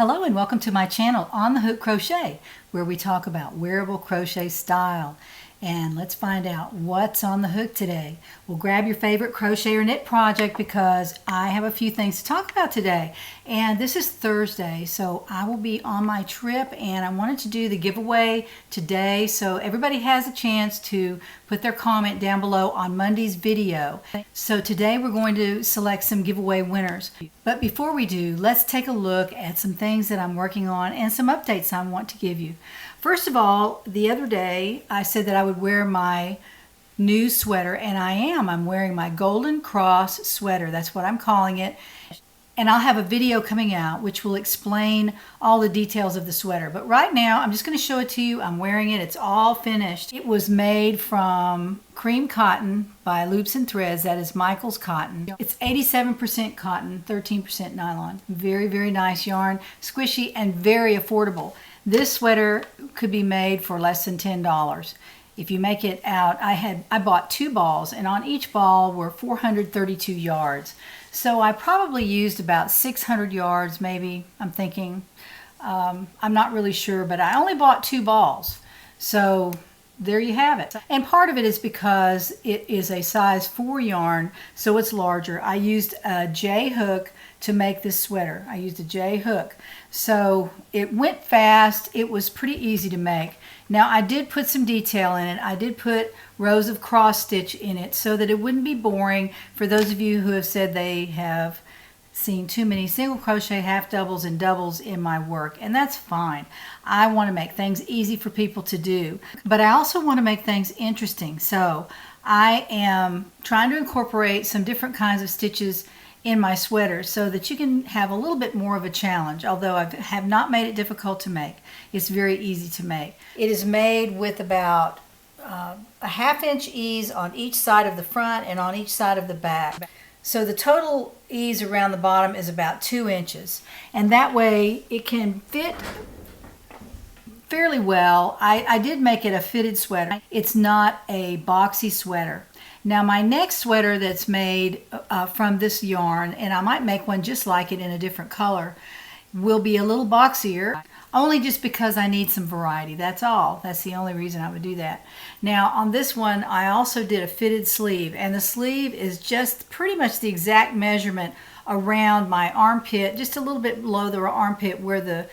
Hello and welcome to my channel On the Hook Crochet, where we talk about wearable crochet style. And let's find out what's on the hook today. Well, grab your favorite crochet or knit project because I have a few things to talk about today. And this is Thursday, so I will be on my trip and I wanted to do the giveaway today so everybody has a chance to put their comment down below on Monday's video. So today we're going to select some giveaway winners. But before we do, let's take a look at some things that I'm working on and some updates I want to give you. First of all, the other day I said that I would wear my new sweater, and I am. I'm wearing my Golden Cross sweater. That's what I'm calling it. And I'll have a video coming out which will explain all the details of the sweater. But right now, I'm just going to show it to you. I'm wearing it. It's all finished. It was made from Creme Cotton by Loops and Threads. That is Michael's cotton. It's 87% cotton, 13% nylon. Very, very nice yarn. Squishy and very affordable. This sweater could be made for less than $10. If you make it out, I bought 2 balls, and on each ball were 432 yards. So I probably used about 600 yards, maybe, I'm thinking. I'm not really sure, but I only bought 2 balls. So there you have it. And part of it is because it is a size 4 yarn, so it's larger. I used a J hook to make this sweater. I used a J hook. So it went fast. It was pretty easy to make. Now I did put some detail in it. I did put rows of cross stitch in it so that it wouldn't be boring for those of you who have said they have seen too many single crochet half doubles and doubles in my work, and that's fine. I want to make things easy for people to do, but I also want to make things interesting. So I am trying to incorporate some different kinds of stitches in my sweater so that you can have a little bit more of a challenge, although I have not made it difficult to make. It's very easy to make. It is made with about a 1/2 inch ease on each side of the front and on each side of the back. So the total ease around the bottom is about 2 inches, and that way it can fit fairly well. I did make it a fitted sweater. It's not a boxy sweater. Now my next sweater that's made from this yarn, and I might make one just like it in a different color, will be a little boxier, only just because I need some variety. That's all. That's the only reason I would do that. Now on this one I also did a fitted sleeve, and the sleeve is just pretty much the exact measurement around my armpit, just a little bit below the armpit where the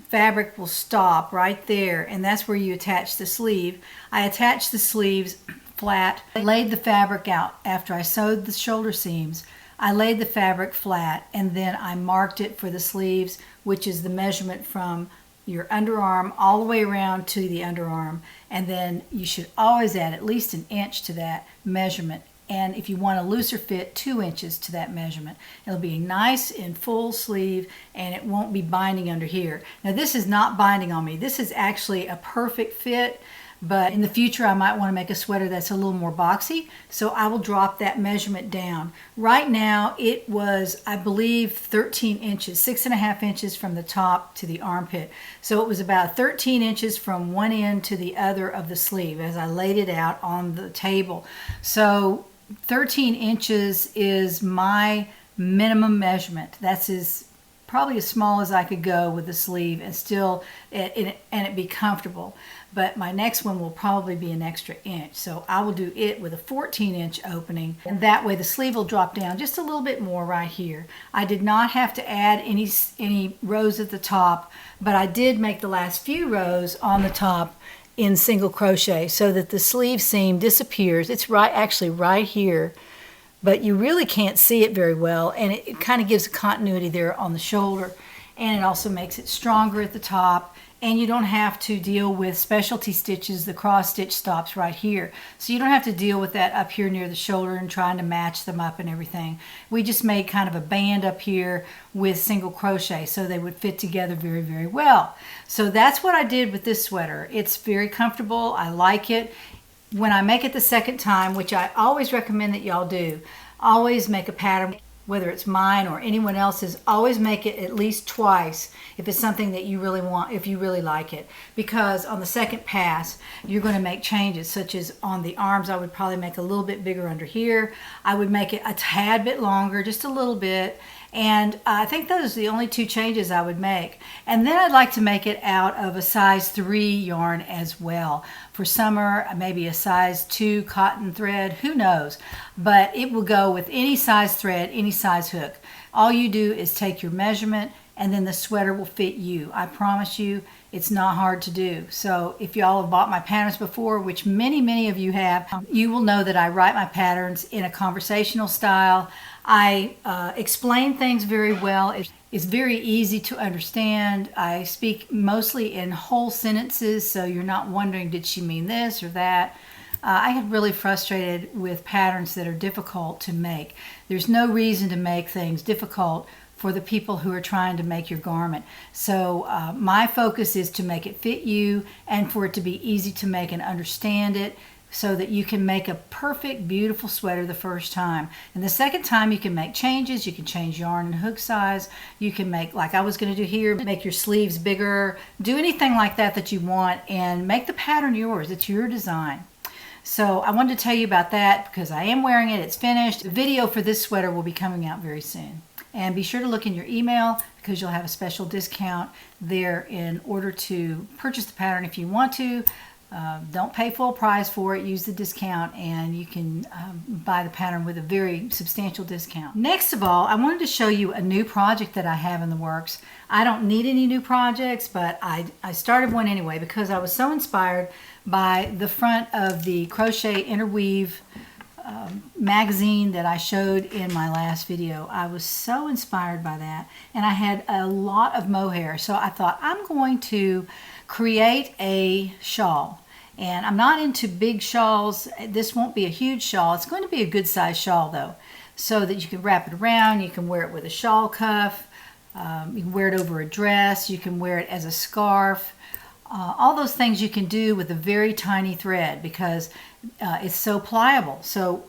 fabric will stop right there, and that's where you attach the sleeve. I attached the sleeves flat. I laid the fabric out after I sewed the shoulder seams. I laid the fabric flat, and then I marked it for the sleeves, which is the measurement from your underarm all the way around to the underarm, and then you should always add at least 1 inch to that measurement, and if you want a looser fit, 2 inches to that measurement. It'll be nice and full sleeve, and it won't be binding under here. Now this is not binding on me. This is actually a perfect fit, but in the future I might want to make a sweater that's a little more boxy, so I will drop that measurement down. Right now it was, I believe, 13 inches, 6.5 inches from the top to the armpit. So it was about 13 inches from one end to the other of the sleeve as I laid it out on the table. So 13 inches is my minimum measurement. That's probably as small as I could go with the sleeve and still it be comfortable. But my next one will probably be an extra inch, so I will do it with a 14-inch opening, and that way the sleeve will drop down just a little bit more right here. I did not have to add any rows at the top, but I did make the last few rows on the top in single crochet so that the sleeve seam disappears. It's actually right here, but you really can't see it very well, and it kind of gives a continuity there on the shoulder, and it also makes it stronger at the top, and you don't have to deal with specialty stitches. The cross stitch stops right here, so you don't have to deal with that up here near the shoulder and trying to match them up and everything. We just made kind of a band up here with single crochet so they would fit together very, very well. So that's what I did with this sweater. It's very comfortable. I like it. When I make it the second time, which I always recommend that y'all do, always make a pattern, whether it's mine or anyone else's, always make it at least twice if it's something that you really want, if you really like it. Because on the second pass, you're going to make changes, such as on the arms, I would probably make a little bit bigger under here. I would make it a tad bit longer, just a little bit, And I think those are the only two changes I would make. And then I'd like to make it out of a size 3 yarn as well. For summer, maybe a size 2 cotton thread, who knows. But it will go with any size thread, any size hook. All you do is take your measurement and then the sweater will fit you. I promise you, it's not hard to do. So if y'all have bought my patterns before, which many of you have, you will know that I write my patterns in a conversational style. I explain things very well. It's very easy to understand. I speak mostly in whole sentences, so you're not wondering, did she mean this or that? I get really frustrated with patterns that are difficult to make. There's no reason to make things difficult for the people who are trying to make your garment. So my focus is to make it fit you and for it to be easy to make and understand it so that you can make a perfect, beautiful sweater the first time. And the second time you can make changes. You can change yarn and hook size. You can make, like I was going to do here, make your sleeves bigger. Do anything like that that you want and make the pattern yours. It's your design. So I wanted to tell you about that because I am wearing it. It's finished. The video for this sweater will be coming out very soon. And be sure to look in your email because you'll have a special discount there in order to purchase the pattern if you want to. Don't pay full price for it. Use the discount and you can buy the pattern with a very substantial discount. Next of all, I wanted to show you a new project that I have in the works. I don't need any new projects, but I started one anyway because I was so inspired by the front of the Crochet Interweave magazine that I showed in my last video. I was so inspired by that, and I had a lot of mohair, so I thought I'm going to create a shawl. And I'm not into big shawls. This won't be a huge shawl. It's going to be a good size shawl though, so that you can wrap it around. You can wear it with a shawl cuff. You can wear it over a dress. You can wear it as a scarf. All those things you can do with a very tiny thread because it's so pliable. So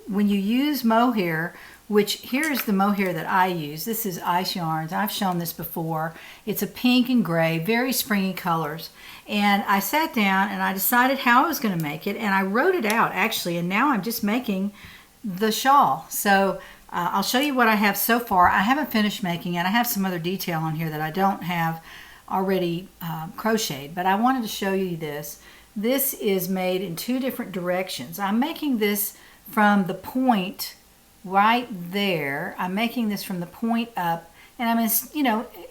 when you use mohair, which here's the mohair that I use. This is Ice Yarns. I've shown this before. It's a pink and gray, very springy colors. And I sat down and I decided how I was going to make it, and I wrote it out actually, and now I'm just making the shawl. So I'll show you what I have so far. I haven't finished making it. I have some other detail on here that I don't have already crocheted, but I wanted to show you this. This is made in two different directions. I'm making this from the point right there. I'm making this from the point up, and I'm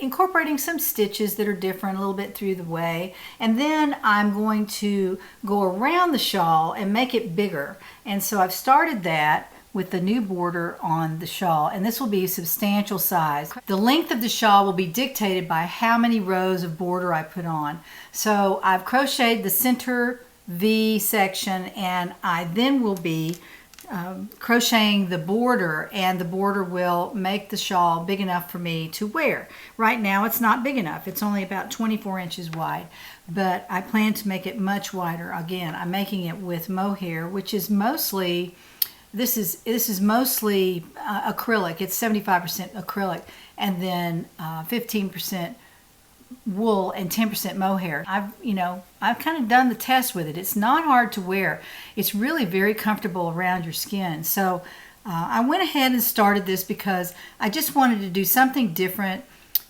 incorporating some stitches that are different a little bit through the way, and then I'm going to go around the shawl and make it bigger. And so I've started that with the new border on the shawl, and this will be a substantial size. The length of the shawl will be dictated by how many rows of border I put on. So I've crocheted the center V section, and I then will be crocheting the border, and the border will make the shawl big enough for me to wear. Right now it's not big enough. It's only about 24 inches wide, but I plan to make it much wider. Again, I'm making it with mohair, which is mostly this is mostly acrylic. It's 75% acrylic, and then 15% wool and 10% mohair. I've kind of done the test with it. It's not hard to wear. It's really very comfortable around your skin. So I went ahead and started this because I just wanted to do something different.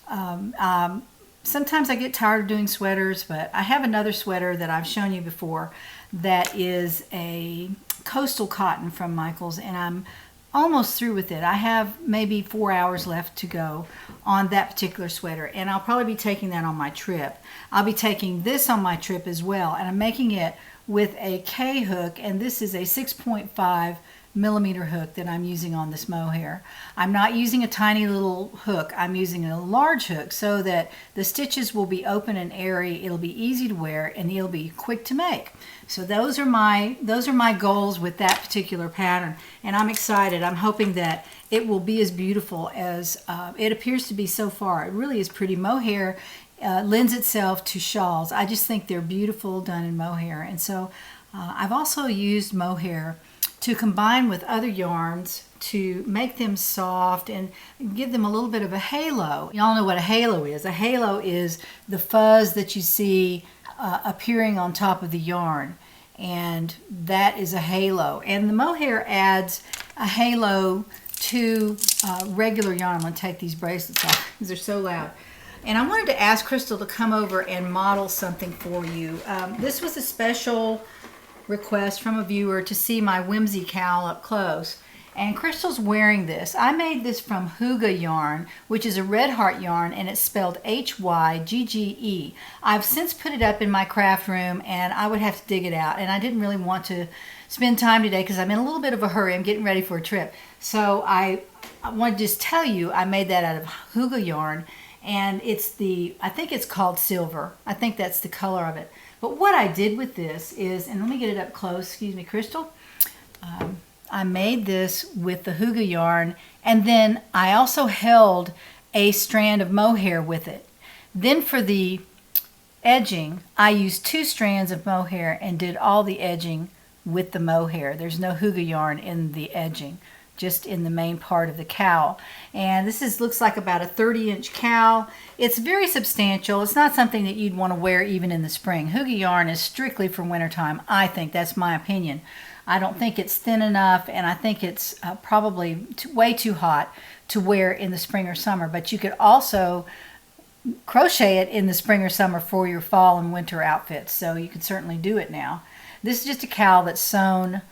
Sometimes I get tired of doing sweaters, but I have another sweater that I've shown you before that is a coastal cotton from Michaels, and I'm almost through with it. I have maybe 4 hours left to go on that particular sweater, and I'll probably be taking that on my trip. I'll be taking this on my trip as well, and I'm making it with a K hook, and this is a 6.5 millimeter hook that I'm using on this mohair. I'm not using a tiny little hook. I'm using a large hook so that the stitches will be open and airy. It'll be easy to wear, and it'll be quick to make. So those are my goals with that particular pattern, and I'm excited. I'm hoping that it will be as beautiful as it appears to be so far. It really is pretty. Mohair lends itself to shawls. I just think they're beautiful done in mohair, and so I've also used mohair to combine with other yarns to make them soft and give them a little bit of a halo. Y'all know what a halo is. A halo is the fuzz that you see appearing on top of the yarn, and that is a halo. And the mohair adds a halo to regular yarn. I'm going to take these bracelets off because they're so loud. And I wanted to ask Crystal to come over and model something for you. This was a special request from a viewer to see my Whimsy cowl up close. And Crystal's wearing this. I made this from Hygge yarn, which is a red heart yarn, and it's spelled Hygge. I've since put it up in my craft room, and I would have to dig it out. And I didn't really want to spend time today because I'm in a little bit of a hurry. I'm getting ready for a trip. So I want to just tell you I made that out of Hygge yarn, and I think it's called silver. I think that's the color of it. But what I did with this is, and let me get it up close, excuse me, Crystal. I made this with the Hygge yarn, and then I also held a strand of mohair with it. Then for the edging, I used 2 strands of mohair and did all the edging with the mohair. There's no Hygge yarn in the edging, just in the main part of the cowl. And this looks like about a 30-inch cowl. It's very substantial. It's not something that you'd want to wear even in the spring. Hygge yarn is strictly for wintertime, I think. That's my opinion. I don't think it's thin enough, and I think it's probably way too hot to wear in the spring or summer. But you could also crochet it in the spring or summer for your fall and winter outfits, so you could certainly do it now. This is just a cowl that's sewn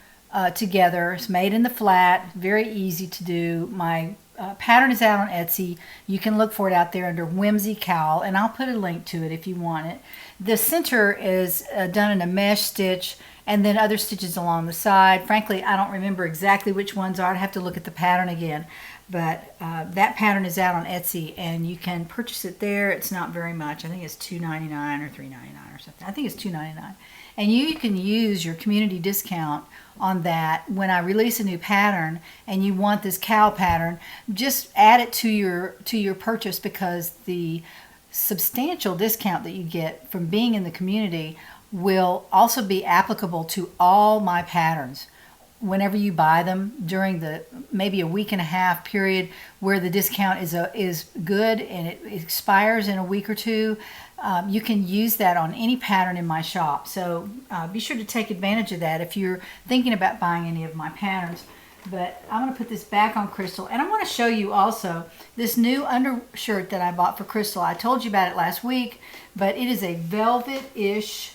together. It's made in the flat, very easy to do. My pattern is out on Etsy. You can look for it out there under Whimsy cowl, and I'll put a link to it if you want it. The center is done in a mesh stitch, and then other stitches along the side. Frankly, I don't remember exactly which ones are. I'd have to look at the pattern again. But that pattern is out on Etsy, and you can purchase it there. It's not very much. I think it's $2.99 or $3.99 or something. I think it's $2.99. And you can use your community discount on that when I release a new pattern and you want this cowl pattern. Just add it to your purchase, because the substantial discount that you get from being in the community will also be applicable to all my patterns whenever you buy them during the maybe a week and a half period where the discount is good and it expires in a week or two. You can use that on any pattern in my shop. So be sure to take advantage of that if you're thinking about buying any of my patterns. But I'm going to put this back on Crystal, and I want to show you also this new undershirt that I bought for Crystal. I told you about it last week, but it is a velvet-ish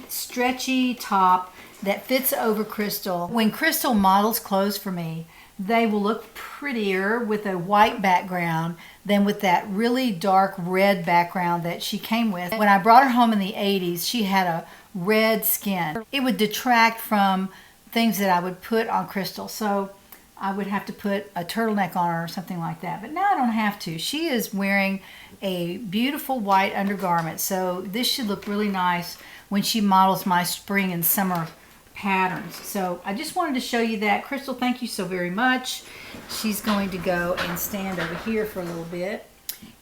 stretchy top that fits over Crystal. When Crystal models clothes for me, they will look prettier with a white background than with that really dark red background that she came with. When I brought her home in the 80s, she had a red skin. It would detract from things that I would put on Crystal, so I would have to put a turtleneck on her or something like that. But now I don't have to. She is wearing a beautiful white undergarment, so this should look really nice when she models my spring and summer patterns. So I just wanted to show you that. Crystal, thank you so very much. She's going to go and stand over here for a little bit.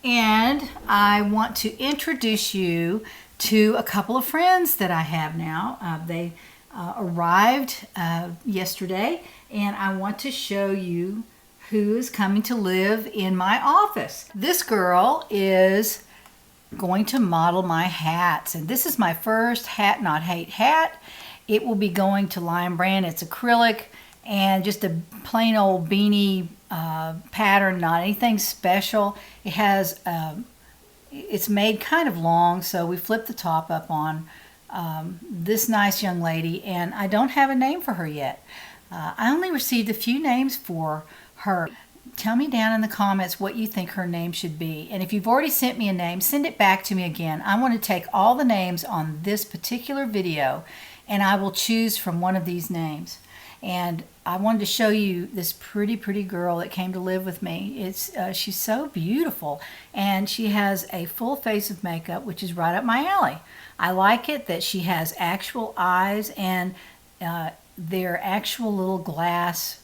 And I want to introduce you to a couple of friends that I have now. They arrived yesterday, and I want to show you who is coming to live in my office. This girl is going to model my hats, and this is my first Hat Not Hate hat. It will be going to Lion Brand. It's acrylic and just a plain old beanie pattern, not anything special. It has it's made kind of long, so we flipped the top up on this nice young lady, and I don't have a name for her yet. I only received a few names for her. Tell me down in the comments what you think her name should be. And if you've already sent me a name, send it back to me again. I want to take all the names on this particular video, and I will choose from one of these names. And I wanted to show you this pretty girl that came to live with me. She's so beautiful, and she has a full face of makeup, which is right up my alley. I like it that she has actual eyes, and they're actual little glass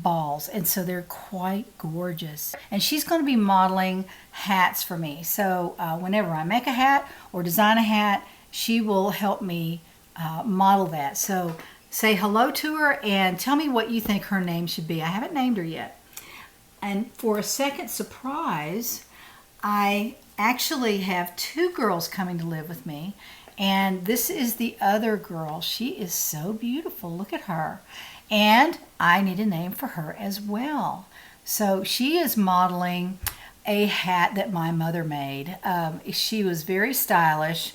balls, and so they're quite gorgeous. And she's going to be modeling hats for me, so whenever I make a hat or design a hat, she will help me model that. So say hello to her and tell me what you think her name should be. I haven't named her yet. And for a second surprise, I actually have two girls coming to live with me, and this is the other girl. She is so beautiful. Look at her. And I need a name for her as well. So she is modeling a hat that my mother made. She was very stylish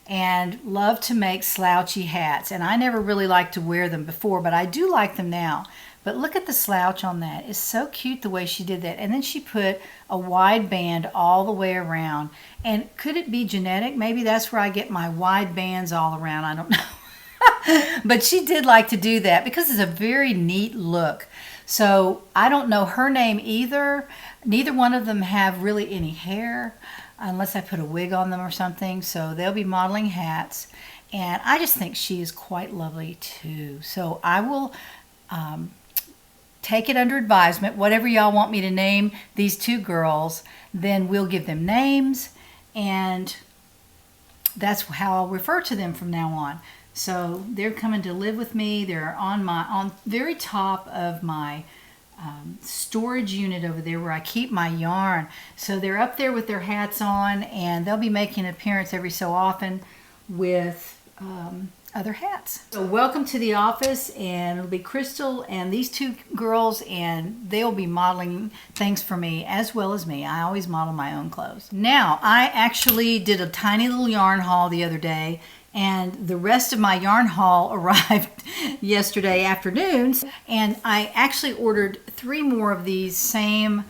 and loved to make slouchy hats. And I never really liked to wear them before, but I do like them now. But look at the slouch on that. It's so cute the way she did that. And then she put a wide band all the way around. And could it be genetic? Maybe that's where I get my wide bands all around. I don't know. But she did like to do that because it's a very neat look. So I don't know her name either. Neither one of them have really any hair unless I put a wig on them or something. So they'll be modeling hats. And I just think she is quite lovely too. So I will take it under advisement. Whatever y'all want me to name these two girls, then we'll give them names. And that's how I'll refer to them from now on. So they're coming to live with me. They're on very top of my storage unit over there where I keep my yarn. So they're up there with their hats on, and they'll be making an appearance every so often with other hats. So welcome to the office, and it'll be Crystal and these two girls, and they'll be modeling things for me as well as me. I always model my own clothes. Now, I actually did a tiny little yarn haul the other day, and the rest of my yarn haul arrived yesterday afternoon, and I actually ordered 3 more of these same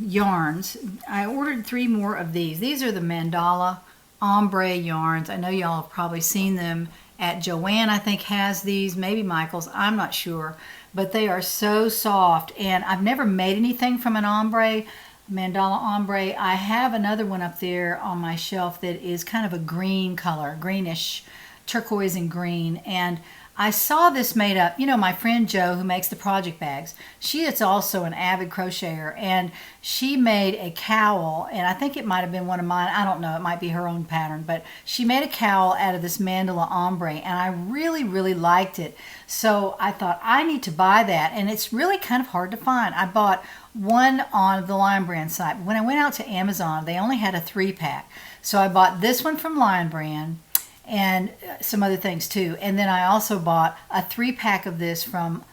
yarns. I ordered 3 more of these. These are the Mandala Ombre yarns. I know y'all have probably seen them at Joann, I think, has these, maybe Michael's, I'm not sure, but they are so soft, and I've never made anything from an ombre. Mandala Ombre. I have another one up there on my shelf that is kind of a green color, greenish, turquoise and green. And I saw this made up, you know, my friend Jo who makes the project bags, she is also an avid crocheter, and she made a cowl, and I think it might have been one of mine, I don't know, it might be her own pattern, but she made a cowl out of this Mandala Ombre, and I really, really liked it. So I thought I need to buy that, and it's really kind of hard to find. I bought one on the Lion Brand site. When I went out to Amazon, they only had a 3-pack. So I bought this one from Lion Brand and some other things too. And then I also bought a 3-pack of this from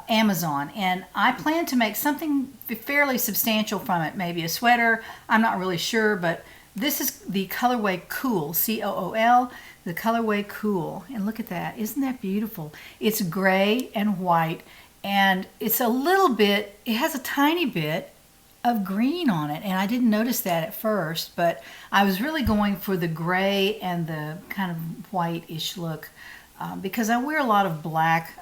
Amazon. And I plan to make something fairly substantial from it. Maybe a sweater. I'm not really sure, but this is the colorway Cool, C-O-O-L, the colorway Cool. And look at that. Isn't that beautiful? It's gray and white. And it's a little bit, it has a tiny bit of green on it, and I didn't notice that at first, but I was really going for the gray and the kind of white-ish look because I wear a lot of black.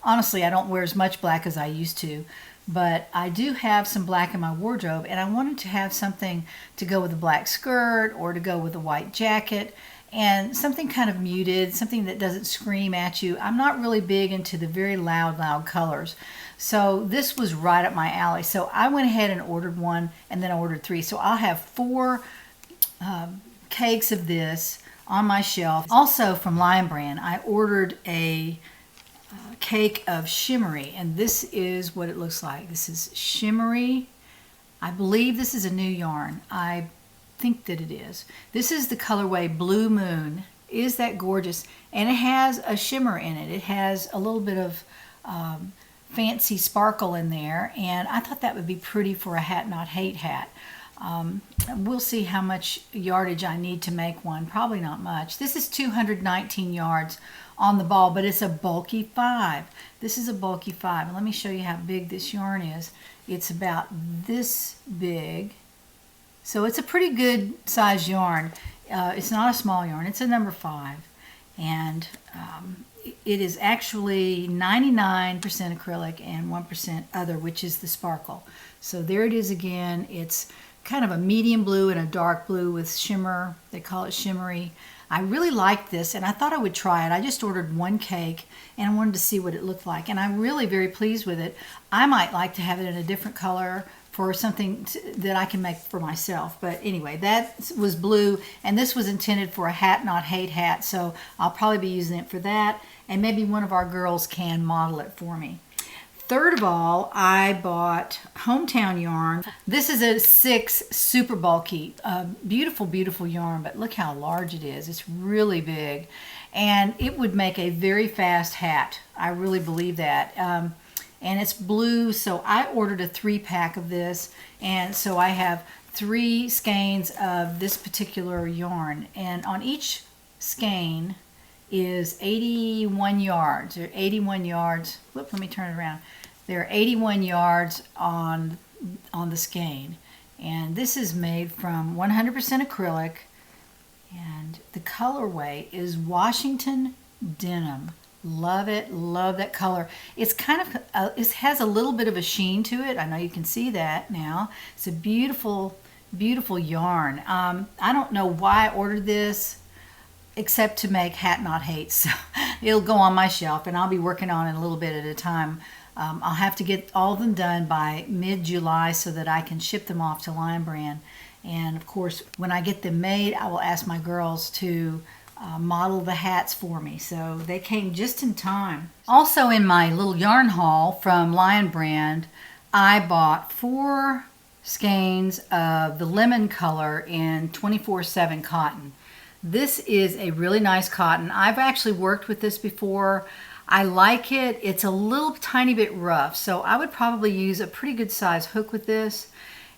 Honestly, I don't wear as much black as I used to, but I do have some black in my wardrobe, and I wanted to have something to go with a black skirt or to go with a white jacket, and something kind of muted, something that doesn't scream at you. I'm not really big into the very loud colors. So this was right up my alley. So I went ahead and ordered one, and then I ordered 3. So I'll have 4 cakes of this on my shelf. Also from Lion Brand, I ordered a cake of Shimmerie, and this is what it looks like. This is Shimmerie. I believe this is a new yarn. I think that it is. This is the colorway Blue Moon. Is that gorgeous? And it has a shimmer in it. It has a little bit of fancy sparkle in there, and I thought that would be pretty for a hat not hate hat. We'll see how much yardage I need to make one. Probably not much. This is 219 yards on the ball, but it's a bulky 5. This is a bulky 5, and let me show you how big this yarn is. It's about this big. So it's a pretty good size yarn. It's not a small yarn. It's a number 5. And it is actually 99% acrylic and 1% other, which is the sparkle. So there it is again. It's kind of a medium blue and a dark blue with shimmer. They call it Shimmerie. I really liked this, and I thought I would try it. I just ordered 1 cake, and I wanted to see what it looked like. And I'm really very pleased with it. I might like to have it in a different color for something that I can make for myself. But anyway, that was blue, and this was intended for a hat not hate hat, so I'll probably be using it for that, and maybe one of our girls can model it for me. Third of all, I bought Hometown yarn. This is a 6 super bulky, beautiful, beautiful yarn, but look how large it is. It's really big, and it would make a very fast hat. I really believe that. And it's blue, so I ordered a 3-pack of this, and so I have 3 skeins of this particular yarn, and on each skein is 81 yards, or 81 yards. Whoop, let me turn it around. There are 81 yards on the skein, and this is made from 100% acrylic, and the colorway is Washington Denim. Love it, love that color. It's kind of, it has a little bit of a sheen to it. I know you can see that now. It's a beautiful, beautiful yarn. I don't know why I ordered this, except to make Hat Not Hate. So it'll go on my shelf, and I'll be working on it a little bit at a time. I'll have to get all of them done by mid-July so that I can ship them off to Lion Brand. And of course, when I get them made, I will ask my girls to model the hats for me. So they came just in time. Also in my little yarn haul from Lion Brand, I bought 4 skeins of the lemon color in 24/7 cotton. This is a really nice cotton. I've actually worked with this before. I like it. It's a little tiny bit rough, so I would probably use a pretty good size hook with this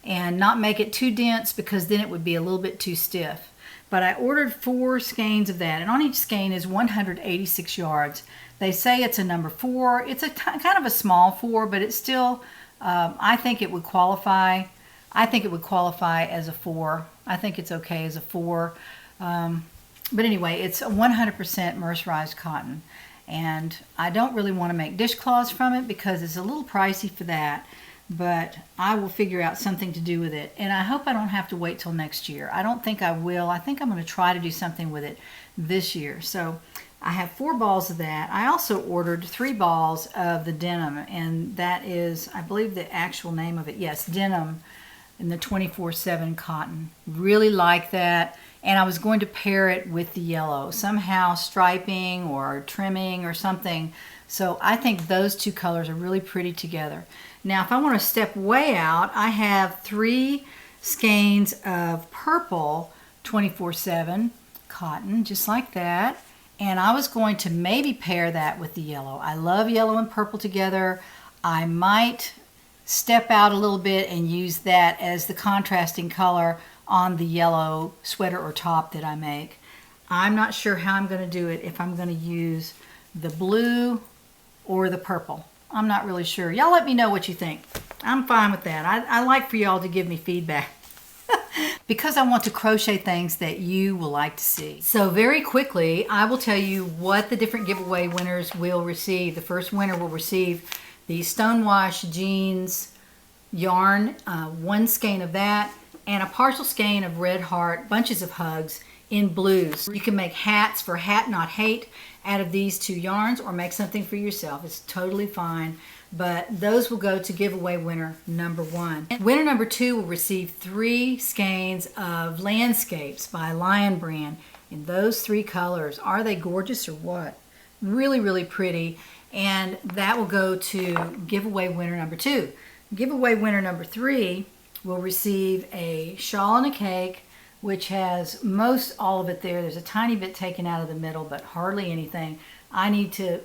and not make it too dense, because then it would be a little bit too stiff. But I ordered 4 skeins of that, and on each skein is 186 yards. They say it's a number 4. It's a kind of a small 4, but it's still, I think it would qualify. I think it would qualify as a 4. I think it's okay as a 4. But anyway, it's a 100% mercerized cotton, and I don't really want to make dishcloths from it because it's a little pricey for that. But I will figure out something to do with it, and I hope I don't have to wait till next year. I don't think I will. I think I'm going to try to do something with it this year. So I have 4 balls of that. I also ordered 3 balls of the denim, and that is, I believe, the actual name of it. Yes, denim in the 24/7 cotton. Really like that. And I was going to pair it with the yellow, somehow striping or trimming or something. So I think those 2 colors are really pretty together. Now, if I want to step way out, I have 3 skeins of purple 24/7 cotton, just like that. And I was going to maybe pair that with the yellow. I love yellow and purple together. I might step out a little bit and use that as the contrasting color on the yellow sweater or top that I make. I'm not sure how I'm going to do it, if I'm going to use the blue or the purple. I'm not really sure. Y'all let me know what you think. I'm fine with that. I like for y'all to give me feedback because I want to crochet things that you will like to see. So very quickly, I will tell you what the different giveaway winners will receive. The first winner will receive the Stonewash Jeans yarn, 1 skein of that, and a partial skein of Red Heart Bunches of Hugs in blues. You can make hats for Hat Not Hate out of these 2 yarns, or make something for yourself. It's totally fine, but those will go to giveaway winner number 1. Winner number 2 will receive 3 skeins of Landscapes by Lion Brand in those 3 colors. Are they gorgeous or what? Really, really pretty, and that will go to giveaway winner number 2. Giveaway winner number 3 will receive a shawl and a cake, which has most all of it there. There's a tiny bit taken out of the middle, but hardly anything. I need to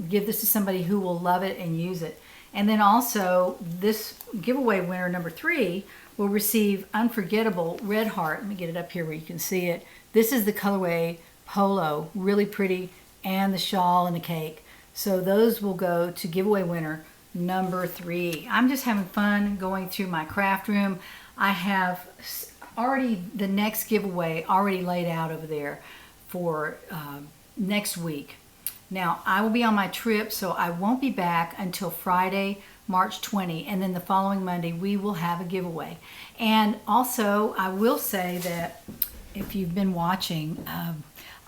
give this to somebody who will love it and use it. And then also, this giveaway winner number 3 will receive Unforgettable Red Heart. Let me get it up here where you can see it. This is the colorway Polo, really pretty, and the shawl and the cake. So those will go to giveaway winner number 3. I'm just having fun going through my craft room. I have already the next giveaway already laid out over there for next week. Now, I will be on my trip, so I won't be back until Friday, March 20, and then the following Monday we will have a giveaway. And also, I will say that if you've been watching,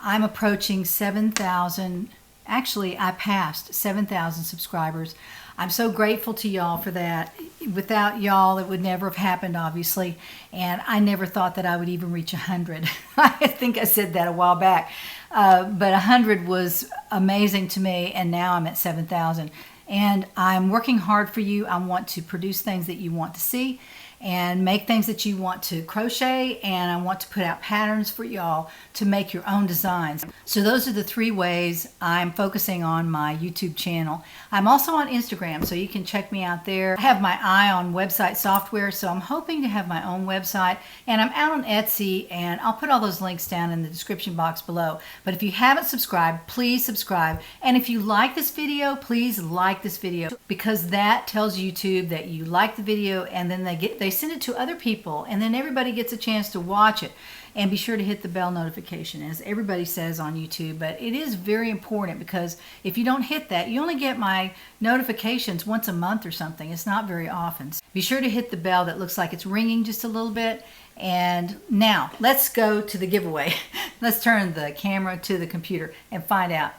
I'm approaching 7,000. Actually, I passed 7,000 subscribers. I'm so grateful to y'all for that. Without y'all, it would never have happened, obviously. And I never thought that I would even reach 100. I think I said that a while back. But 100 was amazing to me, and now I'm at 7,000. And I'm working hard for you. I want to produce things that you want to see and make things that you want to crochet, and I want to put out patterns for y'all to make your own designs. So those are the 3 ways I'm focusing on my YouTube channel. I'm also on Instagram, so you can check me out there. I have my eye on website software, so I'm hoping to have my own website, and I'm out on Etsy, and I'll put all those links down in the description box below. But if you haven't subscribed, please subscribe, and if you like this video, please like this video, because that tells YouTube that you like the video, and then they send it to other people, and then everybody gets a chance to watch it. And be sure to hit the bell notification, as everybody says on YouTube. But it is very important, because if you don't hit that, you only get my notifications once a month or something. It's not very often. So be sure to hit the bell that looks like it's ringing just a little bit. And now let's go to the giveaway. Let's turn the camera to the computer and find out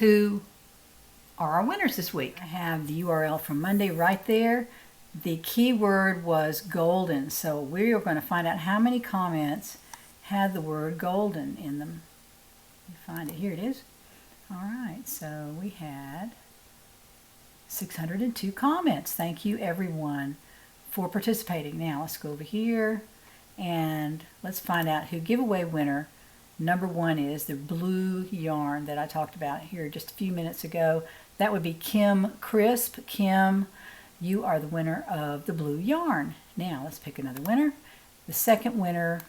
who are our winners this week. I have the URL from Monday right there. The keyword was golden, so we are going to find out how many comments had the word golden in them. Let me find it. Here it is. All right, so we had 602 comments. Thank you, everyone, for participating. Now let's go over here and let's find out who giveaway winner number 1 is. The blue yarn that I talked about here just a few minutes ago. That would be Kim Crisp. Kim, you are the winner of the blue yarn. Now let's pick another winner. The second winner,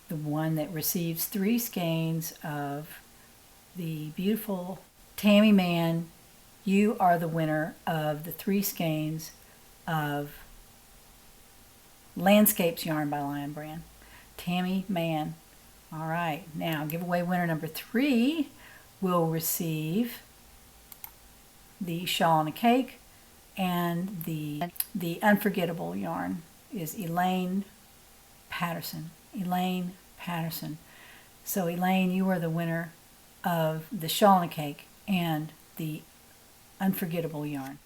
the one that receives 3 skeins of the beautiful Tammy Mann, you are the winner of the 3 skeins of Landscapes Yarn by Lion Brand. Tammy Mann. All right, now giveaway winner number 3 will receive the Shawl and a Cake, and the unforgettable yarn is Elaine Patterson. Elaine Patterson. So Elaine, you are the winner of the Shawl and a Cake and the unforgettable yarn.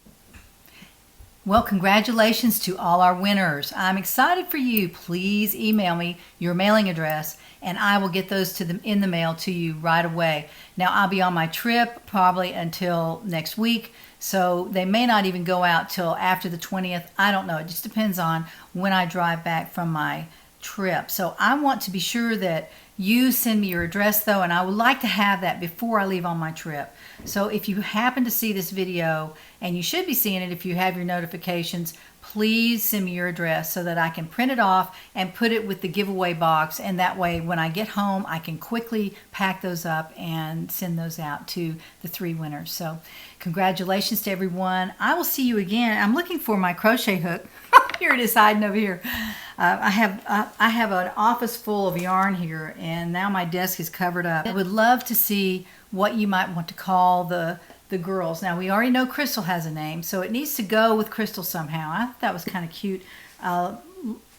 Well, congratulations to all our winners. I'm excited for you. Please email me your mailing address, and I will get those to them in the mail to you right away. Now, I'll be on my trip probably until next week, so they may not even go out till after the 20th. I don't know. It just depends on when I drive back from my trip. So I want to be sure that you send me your address, though, and I would like to have that before I leave on my trip. So if you happen to see this video, and you should be seeing it if you have your notifications, please send me your address so that I can print it off and put it with the giveaway box, and that way when I get home I can quickly pack those up and send those out to the 3 winners. So congratulations to everyone. I will see you again. I'm looking for my crochet hook. Here it is hiding over here. I have an office full of yarn here, and now my desk is covered up. I would love to see what you might want to call the girls. Now, we already know Crystal has a name, so it needs to go with Crystal somehow. I thought that was kind of cute.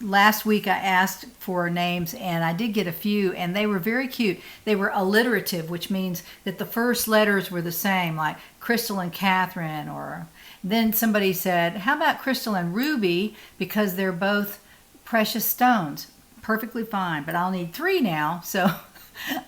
Last week I asked for names, and I did get a few, and they were very cute. They were alliterative, which means that the first letters were the same, like Crystal and Catherine. Or then somebody said, how about Crystal and Ruby, because they're both precious stones. Perfectly fine, but I'll need 3 now, so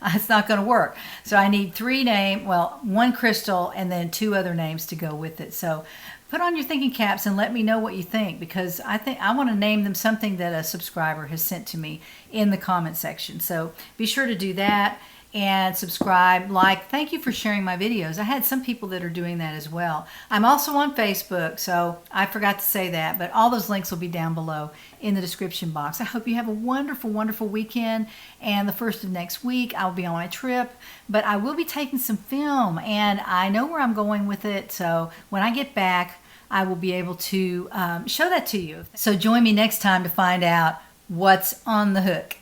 it's not going to work. So I need 3 names, well, 1 Crystal and then 2 other names to go with it. So put on your thinking caps and let me know what you think, because I want to name them something that a subscriber has sent to me in the comment section. So be sure to do that and subscribe, like. Thank you for sharing my videos. I had some people that are doing that as well. I'm also on Facebook, so I forgot to say that, but all those links will be down below in the description box. I hope you have a wonderful, wonderful weekend, and the first of next week I'll be on my trip, but I will be taking some film, and I know where I'm going with it, so when I get back I will be able to show that to you. So join me next time to find out what's on the hook.